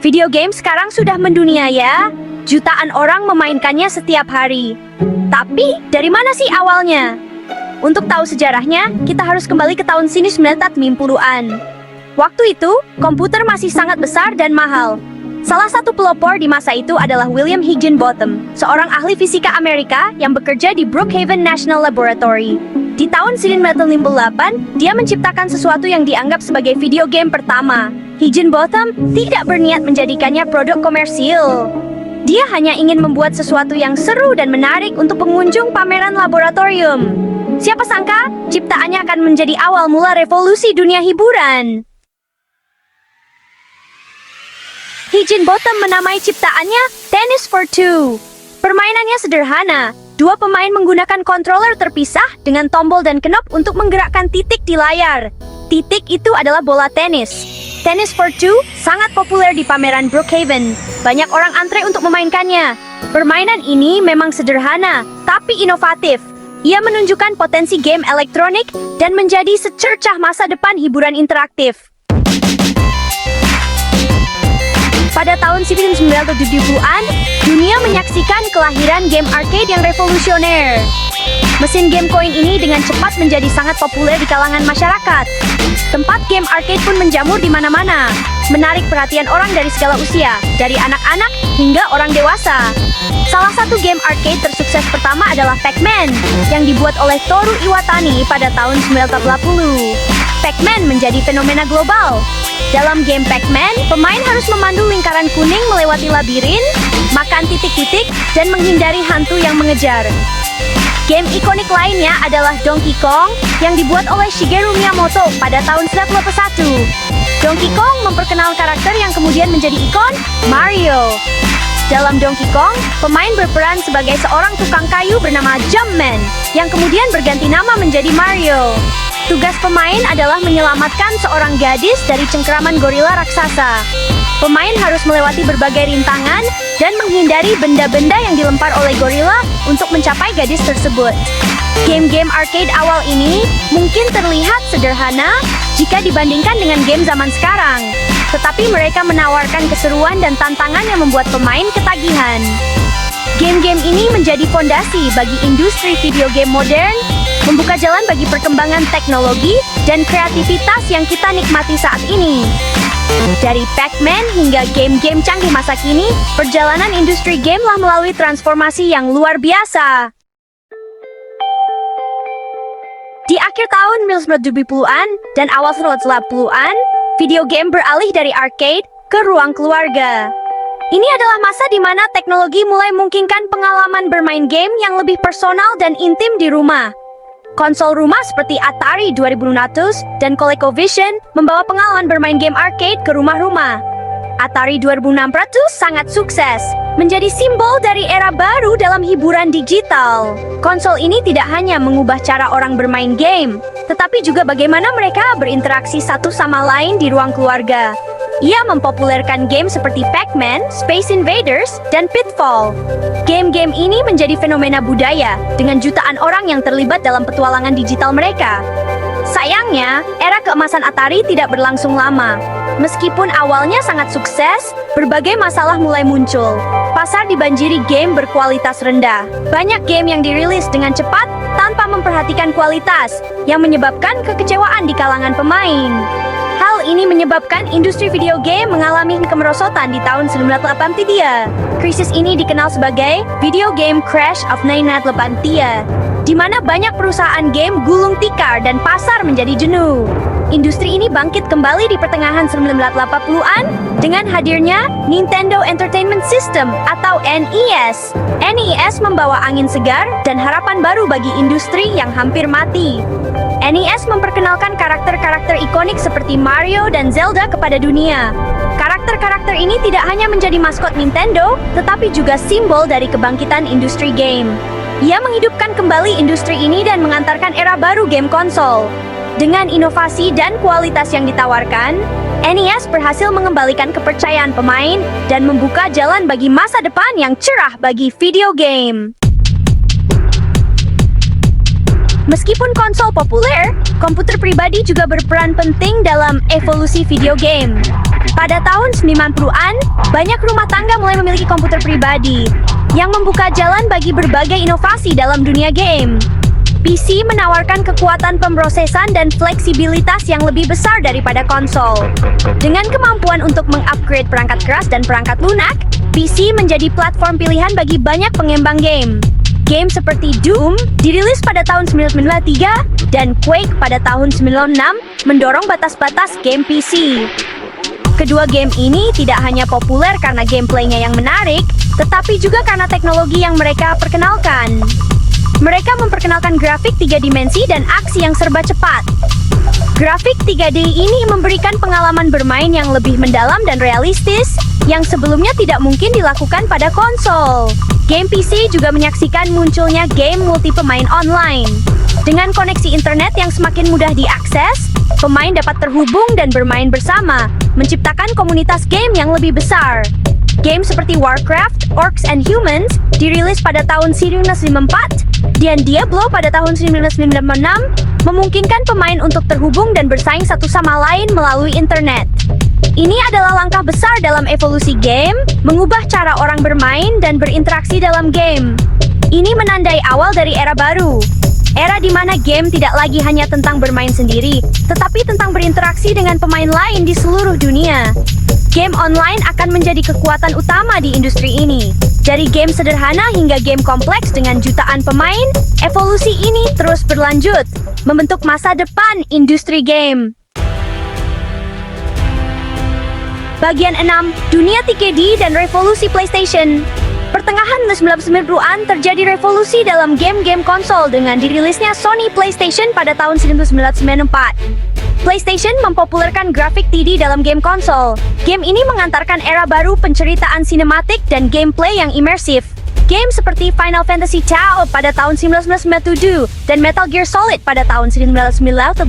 Video game sekarang sudah mendunia ya. Jutaan orang memainkannya setiap hari. Tapi, dari mana sih awalnya? Untuk tahu sejarahnya, kita harus kembali ke tahun 1990-an. Waktu itu, komputer masih sangat besar dan mahal. Salah satu pelopor di masa itu adalah William Higginbotham, seorang ahli fisika Amerika yang bekerja di Brookhaven National Laboratory. Di tahun 1958, dia menciptakan sesuatu yang dianggap sebagai video game pertama. Higginbotham tidak berniat menjadikannya produk komersil. Dia hanya ingin membuat sesuatu yang seru dan menarik untuk pengunjung pameran laboratorium. Siapa sangka, ciptaannya akan menjadi awal mula revolusi dunia hiburan. Higginbotham menamai ciptaannya Tennis for Two. Permainannya sederhana. Dua pemain menggunakan controller terpisah dengan tombol dan knop untuk menggerakkan titik di layar. Titik itu adalah bola tenis. Tennis for Two sangat populer di pameran Brookhaven. Banyak orang antre untuk memainkannya. Permainan ini memang sederhana, tapi inovatif. Ia menunjukkan potensi game elektronik dan menjadi secercah masa depan hiburan interaktif. Pada tahun 1970-an, dunia menyaksikan kelahiran game arcade yang revolusioner. Mesin game koin ini dengan cepat menjadi sangat populer di kalangan masyarakat. Tempat game arcade pun menjamur di mana-mana, menarik perhatian orang dari segala usia, dari anak-anak hingga orang dewasa. Salah satu game arcade tersukses pertama adalah Pac-Man, yang dibuat oleh Toru Iwatani pada tahun 1980. Pac-Man menjadi fenomena global. Dalam game Pac-Man, pemain harus memandu lingkaran kuning melewati labirin, makan titik-titik, dan menghindari hantu yang mengejar. Game ikonik lainnya adalah Donkey Kong yang dibuat oleh Shigeru Miyamoto pada tahun 1991. Donkey Kong memperkenalkan karakter yang kemudian menjadi ikon, Mario. Dalam Donkey Kong, pemain berperan sebagai seorang tukang kayu bernama Jumpman yang kemudian berganti nama menjadi Mario. Tugas pemain adalah menyelamatkan seorang gadis dari cengkeraman gorila raksasa. Pemain harus melewati berbagai rintangan dan menghindari benda-benda yang dilempar oleh gorila untuk mencapai gadis tersebut. Game-game arcade awal ini mungkin terlihat sederhana jika dibandingkan dengan game zaman sekarang. Tetapi mereka menawarkan keseruan dan tantangan yang membuat pemain ketagihan. Game-game ini menjadi fondasi bagi industri video game modern, membuka jalan bagi perkembangan teknologi dan kreativitas yang kita nikmati saat ini. Dari Pac-Man hingga game-game canggih masa kini, perjalanan industri game telah melalui transformasi yang luar biasa. Di akhir tahun 1970-an dan awal 1980-an, video game beralih dari arcade ke ruang keluarga. Ini adalah masa di mana teknologi mulai memungkinkan pengalaman bermain game yang lebih personal dan intim di rumah. Konsol rumah seperti Atari 2600 dan ColecoVision membawa pengalaman bermain game arcade ke rumah-rumah. Atari 2600 sangat sukses, menjadi simbol dari era baru dalam hiburan digital. Konsol ini tidak hanya mengubah cara orang bermain game, tetapi juga bagaimana mereka berinteraksi satu sama lain di ruang keluarga. Ia mempopulerkan game seperti Pac-Man, Space Invaders, dan Pitfall. Game-game ini menjadi fenomena budaya dengan jutaan orang yang terlibat dalam petualangan digital mereka. Sayangnya, era keemasan Atari tidak berlangsung lama. Meskipun awalnya sangat sukses, berbagai masalah mulai muncul. Pasar dibanjiri game berkualitas rendah. Banyak game yang dirilis dengan cepat tanpa memperhatikan kualitas, yang menyebabkan kekecewaan di kalangan pemain. Hal ini menyebabkan industri video game mengalami kemerosotan di tahun 1983. Krisis ini dikenal sebagai Video Game Crash of 1983, di mana banyak perusahaan game gulung tikar dan pasar menjadi jenuh. Industri ini bangkit kembali di pertengahan 1980-an dengan hadirnya Nintendo Entertainment System atau NES. NES membawa angin segar dan harapan baru bagi industri yang hampir mati. NES memperkenalkan karakter-karakter ikonik seperti Mario dan Zelda kepada dunia. Karakter-karakter ini tidak hanya menjadi maskot Nintendo, tetapi juga simbol dari kebangkitan industri game. Ia menghidupkan kembali industri ini dan mengantarkan era baru game konsol. Dengan inovasi dan kualitas yang ditawarkan, NES berhasil mengembalikan kepercayaan pemain dan membuka jalan bagi masa depan yang cerah bagi video game. Meskipun konsol populer, komputer pribadi juga berperan penting dalam evolusi video game. Pada tahun 90-an, banyak rumah tangga mulai memiliki komputer pribadi, yang membuka jalan bagi berbagai inovasi dalam dunia game. PC menawarkan kekuatan pemrosesan dan fleksibilitas yang lebih besar daripada konsol. Dengan kemampuan untuk mengupgrade perangkat keras dan perangkat lunak, PC menjadi platform pilihan bagi banyak pengembang game. Game seperti Doom dirilis pada tahun 1993 dan Quake pada tahun 96 mendorong batas-batas game PC. Kedua game ini tidak hanya populer karena gameplaynya yang menarik, tetapi juga karena teknologi yang mereka perkenalkan. Mereka memperkenalkan grafik 3 dimensi dan aksi yang serba cepat. Grafik 3D ini memberikan pengalaman bermain yang lebih mendalam dan realistis, yang sebelumnya tidak mungkin dilakukan pada konsol. Game PC juga menyaksikan munculnya game multi pemain online. Dengan koneksi internet yang semakin mudah diakses, pemain dapat terhubung dan bermain bersama, menciptakan komunitas game yang lebih besar. Game seperti Warcraft, Orcs and Humans dirilis pada tahun 1994 dan Diablo pada tahun 1996 memungkinkan pemain untuk terhubung dan bersaing satu sama lain melalui internet. Ini adalah langkah besar dalam evolusi game, mengubah cara orang bermain dan berinteraksi dalam game. Ini menandai awal dari era baru. Era di mana game tidak lagi hanya tentang bermain sendiri, tetapi tentang berinteraksi dengan pemain lain di seluruh dunia. Game online akan menjadi kekuatan utama di industri ini. Dari game sederhana hingga game kompleks dengan jutaan pemain, evolusi ini terus berlanjut, membentuk masa depan industri game. Bagian 6, Dunia 3D dan Revolusi PlayStation. Pertengahan 1990-an terjadi revolusi dalam game-game konsol dengan dirilisnya Sony PlayStation pada tahun 1994. PlayStation mempopulerkan grafik 3D dalam game konsol. Game ini mengantarkan era baru penceritaan sinematik dan gameplay yang imersif. Game seperti Final Fantasy Tau pada tahun 1997 dan Metal Gear Solid pada tahun 1998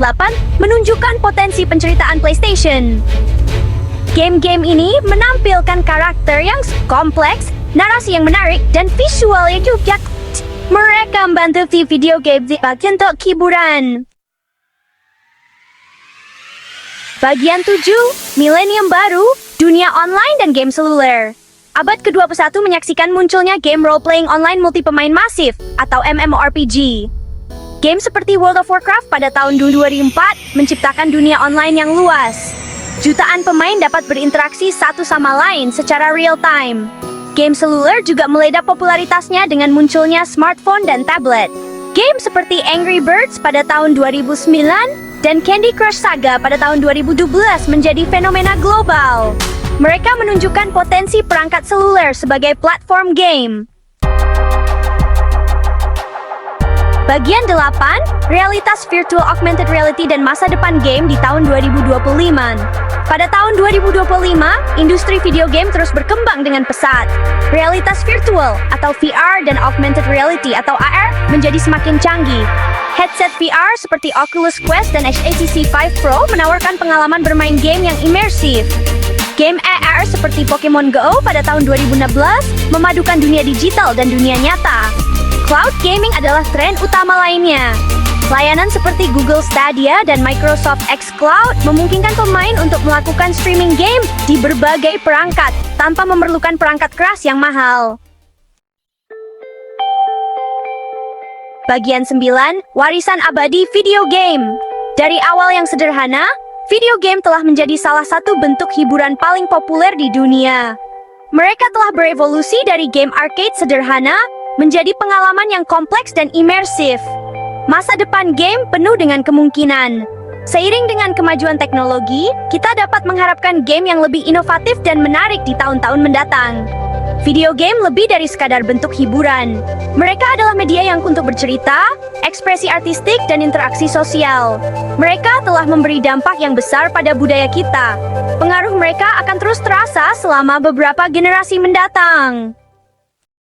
menunjukkan potensi penceritaan PlayStation. Game-game ini menampilkan karakter yang kompleks, narasi yang menarik, dan visual yang juga. Mereka membantu video game sebagai bentuk hiburan. Bagian 7, Milenium Baru, Dunia Online dan Game Seluler. Abad ke-21 menyaksikan munculnya game role-playing online multi pemain masif, atau MMORPG. Game seperti World of Warcraft pada tahun 2004 menciptakan dunia online yang luas. Jutaan pemain dapat berinteraksi satu sama lain secara real-time. Game seluler juga meledak popularitasnya dengan munculnya smartphone dan tablet. Game seperti Angry Birds pada tahun 2009 dan Candy Crush Saga pada tahun 2012 menjadi fenomena global. Mereka menunjukkan potensi perangkat seluler sebagai platform game. Bagian 8, Realitas Virtual Augmented Reality dan Masa Depan Game di tahun 2025. Pada tahun 2025, industri video game terus berkembang dengan pesat. Realitas virtual atau VR dan Augmented Reality atau AR menjadi semakin canggih. Headset VR seperti Oculus Quest dan HTC Vive Pro menawarkan pengalaman bermain game yang imersif. Game AR seperti Pokemon Go pada tahun 2016 memadukan dunia digital dan dunia nyata. Cloud gaming adalah tren utama lainnya. Layanan seperti Google Stadia dan Microsoft xCloud memungkinkan pemain untuk melakukan streaming game di berbagai perangkat tanpa memerlukan perangkat keras yang mahal. Bagian 9, Warisan Abadi Video Game. Dari awal yang sederhana, video game telah menjadi salah satu bentuk hiburan paling populer di dunia. Mereka telah berevolusi dari game arcade sederhana menjadi pengalaman yang kompleks dan imersif. Masa depan game penuh dengan kemungkinan. Seiring dengan kemajuan teknologi, kita dapat mengharapkan game yang lebih inovatif dan menarik di tahun-tahun mendatang. Video game lebih dari sekadar bentuk hiburan. Mereka adalah media yang untuk bercerita, ekspresi artistik, dan interaksi sosial. Mereka telah memberi dampak yang besar pada budaya kita. Pengaruh mereka akan terus terasa selama beberapa generasi mendatang.